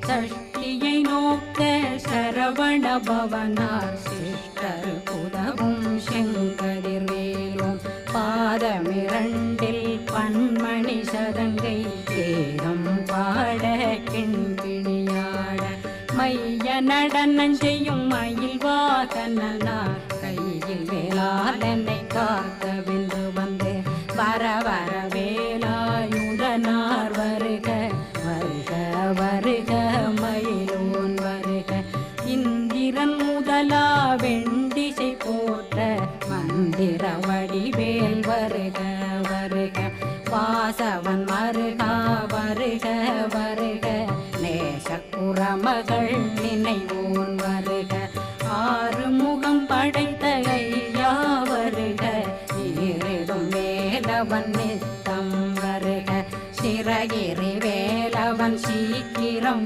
சஷ்டியை நோக்க சரவண பவனார் சிஷ்டர் புதவும் செங்கதிர்வேலும் பாதமிரண்டில் பன்மணி சதங்கை வேதம் பாட கிண்கிணியாட மைய நடனம் செய்யும் மயில் வாகனார் கையில் வேளாளனை காக்க வென்று வந்து வர வர வேலாயுதனார் வருக வருக வருக மயிலோன் வருக இந்திரன் முதலா வெண்டிசை போற்ற மந்திர வடிவேல் வருக வருக வாசவன் மருகா வருக வருக நேசக்குறமகள் நினைவோன் வருக ஆறு முகம் படைத்த ஐயா வருக ஈரிடும் வேலவன் நித்தம் வருக சிறகிரி வேலவன் சீக்கிரம்